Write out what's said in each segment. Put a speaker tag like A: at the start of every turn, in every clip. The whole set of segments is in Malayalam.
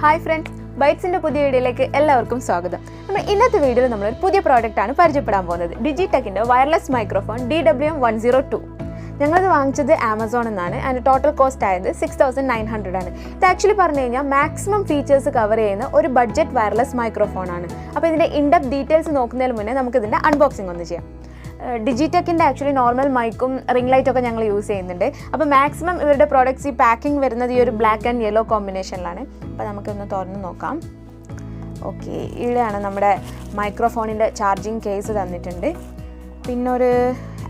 A: Hi friends, Bytz in the പുതിയ വീഡിയോയിലേക്ക് എല്ലാവർക്കും സ്വാഗതം. നമ്മൾ ഇന്നത്തെ വീഡിയോയിൽ നമ്മൾ ഒരു പുതിയ പ്രോഡക്റ്റ് ആണ് പരിചയപ്പെടാൻ പോകുന്നത്. Digitekന്റെ വയർലെസ് മൈക്രോഫോൺ dwm102. ഞങ്ങളത് വാങ്ങിച്ചത് ആമസോണിൽ നിന്നാണ്. അതിൻ്റെ ടോട്ടൽ കോസ്റ്റ് ആയത് 6900 ആണ്. ഇത് ആക്ച്വലി പറഞ്ഞു കഴിഞ്ഞാൽ മാക്സിമം ഫീച്ചേഴ്സ് കവർ ചെയ്യുന്ന ഒരു ബഡ്ജറ്റ് വയർലെസ് മൈക്രോഫോൺ ആണ്. അപ്പോൾ ഇതിൻ്റെ ഇൻഡെപ്ത് ഡീറ്റെയിൽസ് നോക്കുന്നതിന് മുന്നേ നമുക്ക് ഇതിൻ്റെ അൺബോക്സിംഗ് ഒന്ന് ചെയ്യാം. ഡിജിടെക്കിൻ്റെ ആക്ച്വലി നോർമൽ മൈക്കും റിംഗ് ലൈറ്റൊക്കെ ഞങ്ങൾ യൂസ് ചെയ്യുന്നുണ്ട്. അപ്പോൾ മാക്സിമം ഇവരുടെ പ്രോഡക്റ്റ്സ് ഈ പാക്കിംഗ് വരുന്നത് ഈ ഒരു ബ്ലാക്ക് ആൻഡ് യെല്ലോ കോമ്പിനേഷനിലാണ്. അപ്പോൾ നമുക്കൊന്ന് തുറന്ന് നോക്കാം. ഓക്കെ, ഇവിടെയാണ് നമ്മുടെ മൈക്രോഫോണിൻ്റെ ചാർജിങ് കേസ് തന്നിട്ടുണ്ട്. പിന്നെ ഒരു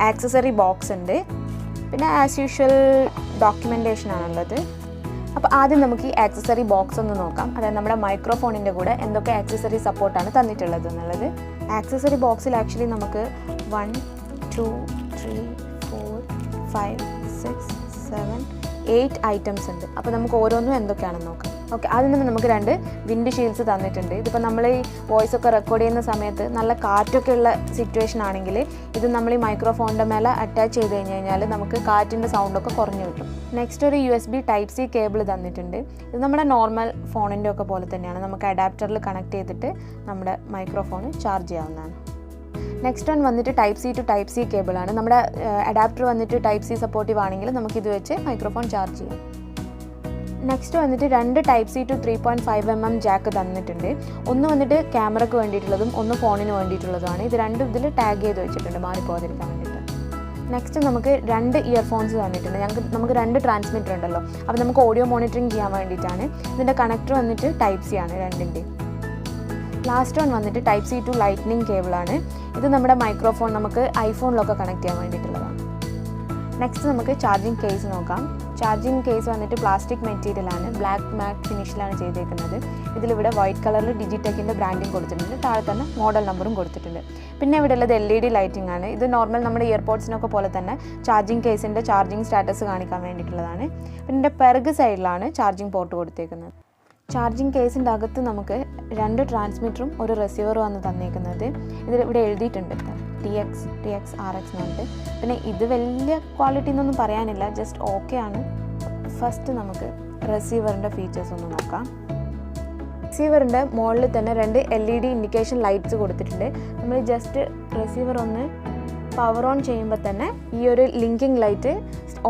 A: ആക്സസറി ബോക്സ് ഉണ്ട്. പിന്നെ ആസ് യൂഷ്വൽ ഡോക്യുമെൻറ്റേഷനാണുള്ളത്. അപ്പോൾ ആദ്യം നമുക്ക് ഈ ആക്സസറി ബോക്സ് ഒന്ന് നോക്കാം. അതായത് നമ്മുടെ മൈക്രോഫോണിൻ്റെ കൂടെ എന്തൊക്കെ ആക്സസറി സപ്പോർട്ടാണ് തന്നിട്ടുള്ളത് എന്നുള്ളത്. ആക്സസറി ബോക്സിൽ ആക്ച്വലി നമുക്ക് 1, 2, 3, 4, 5, 6, 7, 8 ഐറ്റംസ് ഉണ്ട്. അപ്പോൾ നമുക്ക് ഓരോന്നും എന്തൊക്കെയാണെന്ന് നോക്കാം. ഓക്കെ, ആദ്യം തന്നെ നമുക്ക് 2 വിൻഡ് ഷീൽഡ്സ് തന്നിട്ടുണ്ട്. ഇതിപ്പോൾ നമ്മൾ ഈ വോയിസൊക്കെ റെക്കോർഡ് ചെയ്യുന്ന സമയത്ത് നല്ല കാറ്റൊക്കെ ഉള്ള സിറ്റുവേഷൻ ആണെങ്കിൽ ഇത് നമ്മൾ ഈ മൈക്രോഫോണിൻ്റെ മേലെ അറ്റാച്ച് ചെയ്ത് കഴിഞ്ഞാൽ നമുക്ക് കാറ്റിൻ്റെ സൗണ്ടൊക്കെ കുറഞ്ഞു കിട്ടും. നെക്സ്റ്റ് ഒരു USB Type-C കേബിൾ തന്നിട്ടുണ്ട്. ഇത് നമ്മുടെ നോർമൽ ഫോണിൻ്റെ ഒക്കെ പോലെ തന്നെയാണ്. നമുക്ക് അഡാപ്റ്ററിൽ കണക്ട് ചെയ്തിട്ട് നമ്മുടെ മൈക്രോഫോൺ ചാർജ് ചെയ്യാവുന്നതാണ്. നെക്സ്റ്റ് വൺ വന്നിട്ട് Type-C to Type-C കേബിളാണ്. നമ്മുടെ അഡാപ്റ്റർ വന്നിട്ട് Type-C സപ്പോർട്ടീവ് ആണെങ്കിൽ നമുക്കിത് വെച്ച് മൈക്രോഫോൺ ചാർജ് ചെയ്യാം. നെക്സ്റ്റ് വന്നിട്ട് 2 Type-C to 3.5mm ജാക്ക് തന്നിട്ടുണ്ട്. ഒന്ന് വന്നിട്ട് ക്യാമറയ്ക്ക് വേണ്ടിയിട്ടുള്ളതും ഒന്ന് ഫോണിന് വേണ്ടിയിട്ടുള്ളതുമാണ്. ഇത് രണ്ടും ഇതിൽ ടാഗ് ചെയ്ത് വെച്ചിട്ടുണ്ട് മാറിപ്പോകാതിരിക്കാൻ വേണ്ടിയിട്ട്. നെക്സ്റ്റ് നമുക്ക് 2 ഇയർഫോൺസ് തന്നിട്ടുണ്ട്. നമുക്ക് 2 ട്രാൻസ്മിറ്റർ ഉണ്ടല്ലോ, അപ്പോൾ നമുക്ക് ഓഡിയോ മോണിറ്ററിങ് ചെയ്യാൻ വേണ്ടിയിട്ടാണ്. ഇതിൻ്റെ കണക്ടർ വന്നിട്ട് Type-C ആണ് രണ്ടിൻ്റെയും. ലാസ്റ്റ് വൺ വന്നിട്ട് Type-C to ലൈറ്റ്നിങ് കേബിളാണ്. ഇത് നമ്മുടെ മൈക്രോഫോൺ നമുക്ക് ഐഫോണിലൊക്കെ കണക്ട് ചെയ്യാൻ വേണ്ടിയിട്ടുള്ളതാണ്. നെക്സ്റ്റ് നമുക്ക് ചാർജിങ് കേസ് നോക്കാം. ചാർജിങ് കേസ് വന്നിട്ട് പ്ലാസ്റ്റിക് മെറ്റീരിയലാണ്, ബ്ലാക്ക് മാറ്റ് ഫിനിഷിലാണ് ചെയ്തേക്കുന്നത്. ഇതിലിവിടെ വൈറ്റ് കളറിൽ ഡിജിടെക്കിൻ്റെ ബ്രാൻഡിങ് കൊടുത്തിട്ടുണ്ട്. താഴെ തന്നെ മോഡൽ നമ്പറും കൊടുത്തിട്ടുണ്ട്. പിന്നെ ഇവിടെ ഉള്ളത് LED ലൈറ്റിംഗ് ആണ്. ഇത് നോർമൽ നമ്മുടെ ഇയർപോഡ്സിനൊക്കെ പോലെ തന്നെ ചാർജിങ് കേസിൻ്റെ ചാർജിങ് സ്റ്റാറ്റസ് കാണിക്കാൻ വേണ്ടിയിട്ടുള്ളതാണ്. പിന്നെ പിറക് സൈഡിലാണ് ചാർജിങ് പോർട്ട് കൊടുത്തേക്കുന്നത്. ചാർജിങ് കേസിൻ്റെ അകത്ത് നമുക്ക് 2 ട്രാൻസ്മിറ്ററും ഒരു റിസീവറും ആണ് തന്നേക്കുന്നത്. ഇതിൽ ഇവിടെ എഴുതിയിട്ടുണ്ട് TX, RX എന്നുണ്ട്. പിന്നെ ഇത് വലിയ ക്വാളിറ്റി എന്നൊന്നും പറയാനില്ല, ജസ്റ്റ് ഓക്കെ ആണ്. ഫസ്റ്റ് നമുക്ക് റിസീവറിൻ്റെ ഫീച്ചേഴ്സ് ഒന്ന് നോക്കാം. റിസീവറിൻ്റെ മുകളിൽ തന്നെ 2 LED ഇൻഡിക്കേഷൻ ലൈറ്റ്സ് കൊടുത്തിട്ടുണ്ട്. നമ്മൾ ജസ്റ്റ് റിസീവർ ഒന്ന് പവർ ഓൺ ചെയ്യുമ്പോൾ തന്നെ ഈ ഒരു ലിങ്കിങ് ലൈറ്റ്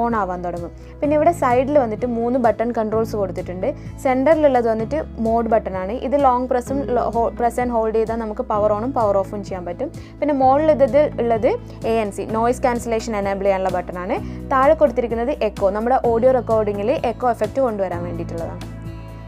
A: ഓൺ ആവാൻ തുടങ്ങും. പിന്നെ ഇവിടെ സൈഡിൽ വന്നിട്ട് 3 ബട്ടൺ കൺട്രോൾസ് കൊടുത്തിട്ടുണ്ട്. സെൻറ്ററിലുള്ളത് വന്നിട്ട് മോഡ് ബട്ടണാണ്. ഇത് ലോങ് പ്രസ് ആൻഡ് ഹോൾഡ് ചെയ്താൽ നമുക്ക് പവർ ഓണും പവർ ഓഫും ചെയ്യാൻ പറ്റും. പിന്നെ മുകളിൽ ഉള്ളത് ANC നോയ്സ് ക്യാൻസലേഷൻ എനേബിൾ ചെയ്യാനുള്ള ബട്ടണാണ്. താഴെ കൊടുത്തിരിക്കുന്നത് എക്കോ, നമ്മുടെ ഓഡിയോ റെക്കോർഡിങ്ങിൽ എക്കോ എഫക്റ്റ് കൊണ്ടുവരാൻ വേണ്ടിയിട്ടുള്ളതാണ്.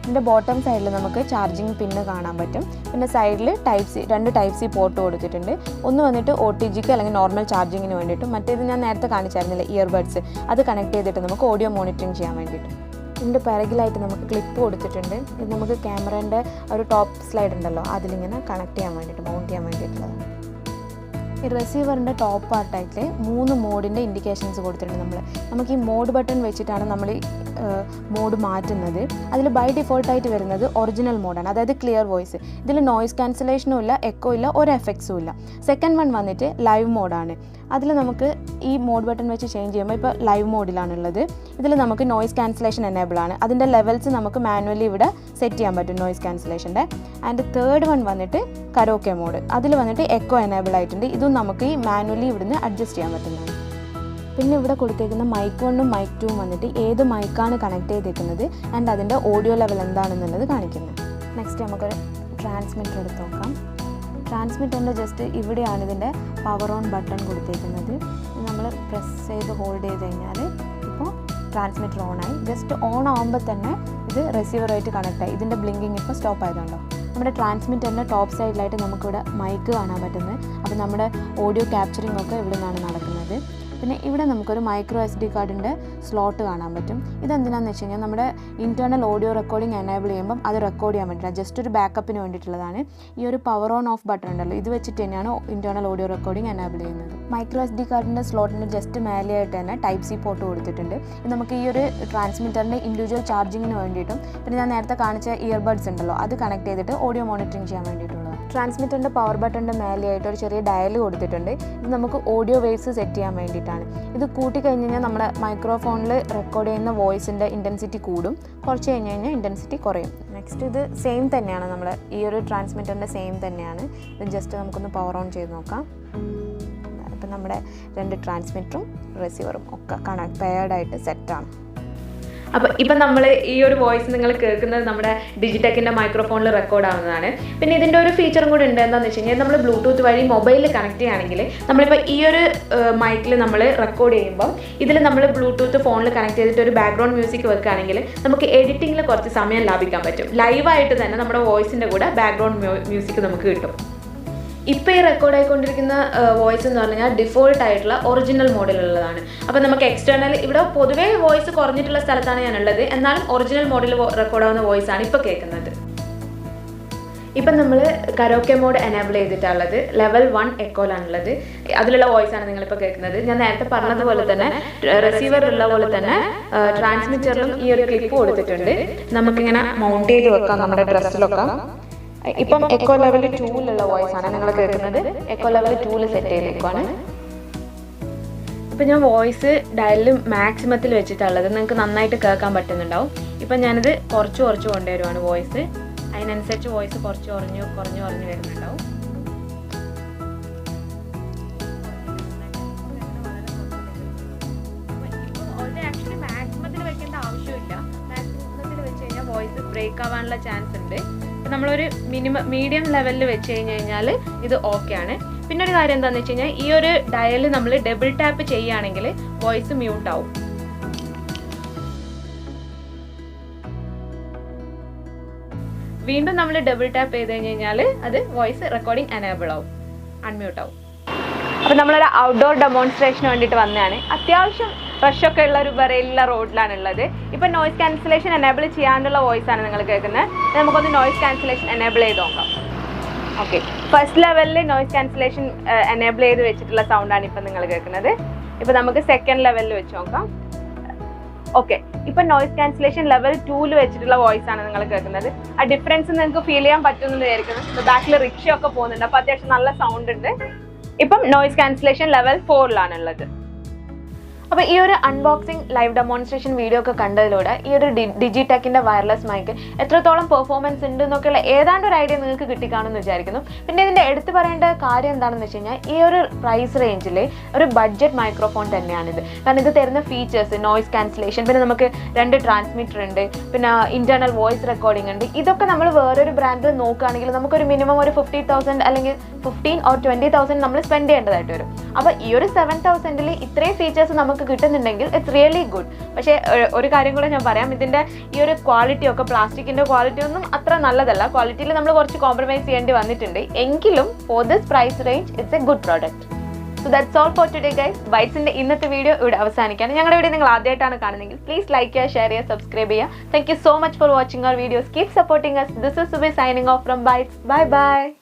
A: ഇതിൻ്റെ ബോട്ടം സൈഡിൽ നമുക്ക് ചാർജിങ് പിന്ന് കാണാൻ പറ്റും. പിന്നെ സൈഡിൽ Type-C 2 Type-C പോർട്ട് കൊടുത്തിട്ടുണ്ട്. ഒന്ന് വന്നിട്ട് OTGക്ക് അല്ലെങ്കിൽ നോർമൽ ചാർജിങ്ങിന് വേണ്ടിയിട്ടും, മറ്റേത് ഞാൻ നേരത്തെ കാണിച്ചായിരുന്നില്ല ഇയർബഡ്സ്, അത് കണക്ട് ചെയ്തിട്ട് നമുക്ക് ഓഡിയോ മോണിറ്ററിങ് ചെയ്യാൻ വേണ്ടിയിട്ടും. ഇതിൻ്റെ പിറകിലായിട്ട് നമുക്ക് ക്ലിപ്പ് കൊടുത്തിട്ടുണ്ട്. ഇത് നമുക്ക് ക്യാമറേൻ്റെ ഒരു ടോപ്പ് സ്ലൈഡ് ഉണ്ടല്ലോ അതിലിങ്ങനെ കണക്ട് ചെയ്യാൻ വേണ്ടിയിട്ട് മൗണ്ട് ചെയ്യാൻ വേണ്ടിയിട്ടുള്ളതാണ്. ഈ റിസീവറിൻ്റെ ടോപ്പ് പാർട്ടായിട്ട് 3 മോഡിൻ്റെ ഇൻഡിക്കേഷൻസ് കൊടുത്തിട്ടുണ്ട്. നമുക്ക് ഈ മോഡ് ബട്ടൺ വെച്ചിട്ടാണ് നമ്മൾ മോഡ് മാറ്റുന്നത്. അതിൽ ബൈ ഡിഫോൾട്ടായിട്ട് വരുന്നത് ഒറിജിനൽ മോഡാണ്, അതായത് ക്ലിയർ വോയിസ്. ഇതിൽ നോയ്സ് ക്യാൻസലേഷനും ഇല്ല, എക്കോ ഇല്ല, ഒരു എഫക്ട്സും ഇല്ല. സെക്കൻഡ് വൺ വന്നിട്ട് ലൈവ് മോഡാണ്. അതിൽ നമുക്ക് ഈ മോഡ് ബട്ടൺ വെച്ച് ചേഞ്ച് ചെയ്യുമ്പോൾ ഇപ്പോൾ ലൈവ് മോഡിലാണുള്ളത്. ഇതിൽ നമുക്ക് നോയ്സ് ക്യാൻസലേഷൻ എനേബിൾ ആണ്. അതിൻ്റെ ലെവൽസ് നമുക്ക് മാനുവലി ഇവിടെ സെറ്റ് ചെയ്യാൻ പറ്റും നോയ്സ് ക്യാൻസലേഷൻ്റെ. ആൻഡ് തേർഡ് വൺ വന്നിട്ട് കരോക്കെ മോഡ്. അതിൽ വന്നിട്ട് എക്കോ എനേബിൾ ആയിട്ടുണ്ട്. ഇതും നമുക്ക് ഈ മാനുവലി ഇവിടുന്ന് അഡ്ജസ്റ്റ് ചെയ്യാൻ പറ്റുന്നതാണ്. പിന്നെ ഇവിടെ കൊടുത്തേക്കുന്ന മൈക്ക് 1ഉം മൈക്ക് 2ഉം വന്നിട്ട് ഏത് മൈക്കാണ് കണക്ട് ചെയ്തേക്കുന്നത് ആൻഡ് അതിൻ്റെ ഓഡിയോ ലെവൽ എന്താണെന്നുള്ളത് കാണിക്കുന്നത്. നെക്സ്റ്റ് നമുക്കൊരു ട്രാൻസ്മിറ്റർ എടുത്ത് നോക്കാം. ട്രാൻസ്മിറ്ററിൻ്റെ ജസ്റ്റ് ഇവിടെയാണ് ഇതിൻ്റെ പവർ ഓൺ ബട്ടൺ കൊടുത്തേക്കുന്നത്. നമ്മൾ പ്രസ് ചെയ്ത് ഹോൾഡ് ചെയ്ത് കഴിഞ്ഞാൽ ഇപ്പോൾ ട്രാൻസ്മിറ്റർ ഓണായി. ജസ്റ്റ് ഓൺ ആകുമ്പോൾ തന്നെ ഇത് റിസീവറായിട്ട് കണക്റ്റായി. ഇതിൻ്റെ ബ്ലിങ്കിങ് ഇപ്പോൾ സ്റ്റോപ്പ് ആയതുകൊണ്ടോ. നമ്മുടെ ട്രാൻസ്മിറ്ററിൻ്റെ ടോപ്പ് സൈഡിലായിട്ട് നമുക്കിവിടെ മൈക്ക് കാണാൻ പറ്റുന്നത്. അപ്പോൾ നമ്മുടെ ഓഡിയോ ക്യാപ്ചറിങ് ഒക്കെ ഇവിടെ നിന്നാണ് നടക്കുന്നത്. പിന്നെ ഇവിടെ നമുക്കൊരു മൈക്രോ SD കാർഡിൻ്റെ സ്ലോട്ട് കാണാൻ പറ്റും. ഇതെന്തിനാണെന്ന് വെച്ച് കഴിഞ്ഞാൽ നമ്മുടെ ഇൻറ്റേർണൽ ഓഡിയോ റെക്കോർഡിംഗ് എനേബിൾ ചെയ്യുമ്പം അത് റെക്കോർഡ് ചെയ്യാൻ വേണ്ടിയിട്ടാണ്, ജസ്റ്റ് ഒരു ബാക്കപ്പിന് വേണ്ടിയിട്ടുള്ളതാണ്. ഈ ഒരു പവർ ഓൺ ഓഫ് ബട്ടൺ ഉണ്ടല്ലോ, ഇത് വെച്ചിട്ട് തന്നെയാണ് ഇൻറ്റേർണൽ ഓഡിയോ റെക്കോർഡിംഗ് എനേബിൾ ചെയ്യുന്നത്. മൈക്രോ SD കാർഡിൻ്റെ സ്ലോട്ടിൻ്റെ ജസ്റ്റ് മേലെയായിട്ട് തന്നെ Type-C പോർട്ട് കൊടുത്തിട്ടുണ്ട്. ഇത് നമുക്ക് ഈ ഒരു ട്രാൻസ്മിറ്ററിൻ്റെ ഇൻഡിവിജ്വൽ ചാർജിങ്ങിന് വേണ്ടിയിട്ടും പിന്നെ ഞാൻ നേരത്തെ കാണിച്ച ഇയർബഡ്സ് ഉണ്ടല്ലോ അത് കണക്ട് ചെയ്തിട്ട് ഓഡിയോ മോണിറ്ററിങ് ചെയ്യാൻ വേണ്ടിയിട്ടുള്ളത്. ട്രാൻസ്മിറ്ററിൻ്റെ പവർ ബട്ടണിൻ്റെ മേലെയായിട്ട് ഒരു ചെറിയ ഡയൽ കൊടുത്തിട്ടുണ്ട്. ഇത് നമുക്ക് ഓഡിയോ വേവ്സ് സെറ്റ് ചെയ്യാൻ വേണ്ടിയിട്ടാണ്. ഇത് കൂട്ടിക്കഴിഞ്ഞ് കഴിഞ്ഞാൽ നമ്മുടെ മൈക്രോഫോണിൽ റെക്കോർഡ് ചെയ്യുന്ന വോയിസിൻ്റെ ഇൻറ്റൻസിറ്റി കൂടും, കുറച്ച് കഴിഞ്ഞ് കഴിഞ്ഞാൽ ഇൻറ്റൻസിറ്റി കുറയും. നെക്സ്റ്റ് ഇത് സെയിം തന്നെയാണ്, നമ്മൾ ഈ ഒരു ട്രാൻസ്മിറ്ററിൻ്റെ സെയിം തന്നെയാണ്. ഇത് ജസ്റ്റ് നമുക്കൊന്ന് പവർ ഓൺ ചെയ്ത് നോക്കാം. ഇപ്പം നമ്മുടെ 2 ട്രാൻസ്മിറ്ററും റിസീവറും ഒക്കെ പെയർഡായിട്ട് സെറ്റാണ്. അപ്പോൾ ഇപ്പം നമ്മൾ ഈ ഒരു വോയിസ് നിങ്ങൾ കേൾക്കുന്നത് നമ്മുടെ ഡിജിടെക്കിൻ്റെ മൈക്രോഫോണിൽ റെക്കോർഡ് ആവുന്നതാണ്. പിന്നെ ഇതിൻ്റെ ഒരു ഫീച്ചറും കൂടി ഉണ്ട്. എന്താണെന്ന് വെച്ച് കഴിഞ്ഞാൽ നമ്മൾ ബ്ലൂടൂത്ത് വഴി മൊബൈലിൽ കണക്ട് ചെയ്യുകയാണെങ്കിൽ നമ്മളിപ്പോൾ ഈ ഒരു മൈക്കിൽ നമ്മൾ റെക്കോർഡ് ചെയ്യുമ്പോൾ ഇതിൽ നമ്മൾ ബ്ലൂടൂത്ത് ഫോണിൽ കണക്ട് ചെയ്തിട്ട് ഒരു ബാക്ക്ഗ്രൗണ്ട് മ്യൂസിക് വെക്കുകയാണെങ്കിൽ നമുക്ക് എഡിറ്റിങ്ങിൽ കുറച്ച് സമയം ലാഭിക്കാൻ പറ്റും. ലൈവായിട്ട് തന്നെ നമ്മുടെ വോയിസിൻ്റെ കൂടെ ബാക്ക്ഗ്രൗണ്ട് മ്യൂസിക് നമുക്ക് കിട്ടും. ഇപ്പോൾ ഈ റെക്കോർഡ് ആയിക്കൊണ്ടിരിക്കുന്ന വോയിസ് എന്ന് പറഞ്ഞാൽ ഡിഫോൾട്ട് ആയിട്ടുള്ള ഒറിജിനൽ മോഡലുള്ളതാണ്. അപ്പോൾ നമുക്ക് എക്സ്റ്റേണൽ ഇവിടെ പൊതുവേ വോയിസ് കുറഞ്ഞിട്ടുള്ള സ്ഥലത്താണ് ഞാനുള്ളത്, എന്നാലും ഒറിജിനൽ മോഡൽ റെക്കോർഡാവുന്ന വോയിസ് ആണ് ഇപ്പോൾ കേൾക്കുന്നത്. ഇപ്പം നമ്മൾ കരോക്കെ മോഡ് എനേബിൾ ചെയ്തിട്ടുള്ളത് ലെവൽ 1 എക്കോയിലാണുള്ളത്. അതിലുള്ള വോയിസ് ആണ് നിങ്ങളിപ്പോൾ കേൾക്കുന്നത്. ഞാൻ നേരത്തെ പറഞ്ഞതുപോലെ തന്നെ റിസീവറിലുള്ള പോലെ തന്നെ ട്രാൻസ്മിറ്ററിലും ഈ ഒരു ക്ലിപ്പ് കൊടുത്തിട്ടുണ്ട്. നമുക്കിങ്ങനെ മൗണ്ട് ചെയ്ത് വെക്കാം നമ്മുടെ ഡ്രസ്സിലൊക്കെ. ഇപ്പം എക്കോ ലെവൽ 2ലുള്ള വോയിസ് ആണ് നിങ്ങൾ കേൾക്കുന്നത്. എക്കോ ലെവൽ 2 സെറ്റ് ചെയ്തേക്കുവാണ്. ഇപ്പം ഞാൻ വോയിസ് ഡയലിൽ മാക്സിമത്തിൽ വെച്ചിട്ടുള്ളത്, നിങ്ങൾക്ക് നന്നായിട്ട് കേൾക്കാൻ പറ്റുന്നുണ്ടാവും. ഇപ്പം ഞാനിത് കുറച്ച് കൊണ്ടുവരുവാണ് വോയിസ്. അതിനനുസരിച്ച് വോയിസ് കുറഞ്ഞു വരുന്നുണ്ടാവും. ആക്ച്വലി മാക്സിമത്തിൽ വെക്കേണ്ട ആവശ്യമില്ല. മാക്സിമത്തിൽ വെച്ച് കഴിഞ്ഞാൽ വോയിസ് ബ്രേക്ക് ആവാനുള്ള ചാൻസ് ഉണ്ട്. നമ്മളൊരു മീഡിയം ലെവലിൽ വെച്ച് കഴിഞ്ഞാൽ ഇത് ഓക്കെ ആണ്. പിന്നെ ഒരു കാര്യം എന്താണെന്ന് വെച്ച് കഴിഞ്ഞാൽ ഈ ഒരു ഡയൽ നമ്മൾ ഡബിൾ ടാപ്പ് ചെയ്യുകയാണെങ്കിൽ വോയിസ് മ്യൂട്ട് ആവും. വീണ്ടും നമ്മൾ ഡബിൾ ടാപ്പ് ചെയ്ത് കഴിഞ്ഞാൽ അത് വോയിസ് റെക്കോർഡിംഗ് എനേബിൾ ആവും, അൺമ്യൂട്ട് ആവും. അപ്പോൾ നമ്മളൊരു ഔട്ട്ഡോർ ഡെമോൺസ്ട്രേഷന് വേണ്ടിയിട്ട് വന്നതാണ്. അത്യാവശ്യം റഷൊക്കെ ഉള്ള ഒരു ബറയിലുള്ള റോഡിലാണുള്ളത്. ഇപ്പം നോയ്സ് ക്യാൻസലേഷൻ എനേബിൾ ചെയ്യാനുള്ള വോയിസ് ആണ് നിങ്ങൾ കേൾക്കുന്നത്. നമുക്കൊന്ന് നോയ്സ് ക്യാൻസലേഷൻ എനേബിൾ ചെയ്ത് നോക്കാം. ഓക്കെ, ഫസ്റ്റ് ലെവലിൽ നോയ്സ് ക്യാൻസലേഷൻ എനേബിൾ ചെയ്ത് വെച്ചിട്ടുള്ള സൗണ്ടാണ് ഇപ്പം നിങ്ങൾ കേൾക്കുന്നത്. ഇപ്പം നമുക്ക് സെക്കൻഡ് ലെവലിൽ വെച്ച് നോക്കാം. ഓക്കെ, ഇപ്പം നോയ്സ് ക്യാൻസലേഷൻ ലെവൽ 2 വെച്ചിട്ടുള്ള വോയിസ് ആണ് നിങ്ങൾ കേൾക്കുന്നത്. ആ ഡിഫറൻസ് നിങ്ങൾക്ക് ഫീൽ ചെയ്യാൻ പറ്റുമെന്ന് വിചാരിക്കുന്നു. ബാക്കിൽ റിക്ഷ ഒക്കെ പോകുന്നുണ്ട്, അപ്പോൾ അത്യാവശ്യം നല്ല സൗണ്ട് ഉണ്ട്. ഇപ്പം നോയ്സ് ക്യാൻസലേഷൻ ലെവൽ 4ലാണുള്ളത്. അപ്പോൾ ഈ ഒരു അൺബോക്സിംഗ് ലൈവ് ഡെമോൺസ്ട്രേഷൻ വീഡിയോ ഒക്കെ കണ്ടതിലൂടെ ഈ ഒരു ഡിജിടെക്കിൻ്റെ വയർലെസ് മൈക്ക് എത്രത്തോളം പെർഫോമൻസ് ഉണ്ട് എന്നൊക്കെയുള്ള ഏതാണ്ട് ഒരു ഐഡിയ നിങ്ങൾക്ക് കിട്ടിക്കാണെന്ന് വിചാരിക്കുന്നു. പിന്നെ ഇതിൻ്റെ എടുത്തു പറയേണ്ട കാര്യം എന്താണെന്ന് വെച്ച് കഴിഞ്ഞാൽ ഈ ഒരു പ്രൈസ് റേഞ്ചിൽ ഒരു ബഡ്ജറ്റ് മൈക്രോഫോൺ തന്നെയാണിത്. കാരണം ഇത് തരുന്ന ഫീച്ചേഴ്സ്, നോയ്സ് ക്യാൻസലേഷൻ, പിന്നെ നമുക്ക് 2 ട്രാൻസ്മിറ്റർ ഉണ്ട്, പിന്നെ ഇന്റേണൽ വോയിസ് റെക്കോർഡിംഗ് ഉണ്ട്. ഇതൊക്കെ നമ്മൾ വേറൊരു ബ്രാൻഡിൽ നോക്കുകയാണെങ്കിൽ നമുക്കൊരു മിനിമം ഒരു 50,000 അല്ലെങ്കിൽ 15 or 20,000 നമ്മൾ സ്പെൻഡ് ചെയ്യേണ്ടതായിട്ട് വരും. അപ്പോൾ ഈ ഒരു 7,000-ൽ ഇത്രയും ഫീച്ചേഴ്സ് നമുക്ക് കിട്ടുന്നുണ്ടെങ്കിൽ ഇറ്റ്സ് റിയലി ഗുഡ്. പക്ഷേ ഒരു കാര്യം കൂടെ ഞാൻ പറയാം, ഇതിൻ്റെ ഈ ഒരു ക്വാളിറ്റി ഒക്കെ, പ്ലാസ്റ്റിക്കിൻ്റെ ക്വാളിറ്റി ഒന്നും അത്ര നല്ലതല്ല. ക്വാളിറ്റിയിൽ നമ്മൾ കുറച്ച് കോംപ്രമൈസ് ചെയ്യേണ്ടി വന്നിട്ടുണ്ട്. എങ്കിലും for this price range it's a good product. So that's all for today guys. ബൈറ്റ്സിൻ്റെ ഇന്നത്തെ വീഡിയോ ഇവിടെ അവസാനിക്കുകയാണ്. ഞങ്ങളുടെ വീഡിയോ നിങ്ങൾ ആദ്യമായിട്ടാണ് കാണുന്നതെങ്കിൽ പ്ലീസ് ലൈക്ക് ചെയ്യുക, ഷെയർ ചെയ്യുക, സബ്സ്ക്രൈബ് ചെയ്യുക. Thank you so much for watching our videos. Keep supporting us. This is Subi signing off from Bytz. Bye bye.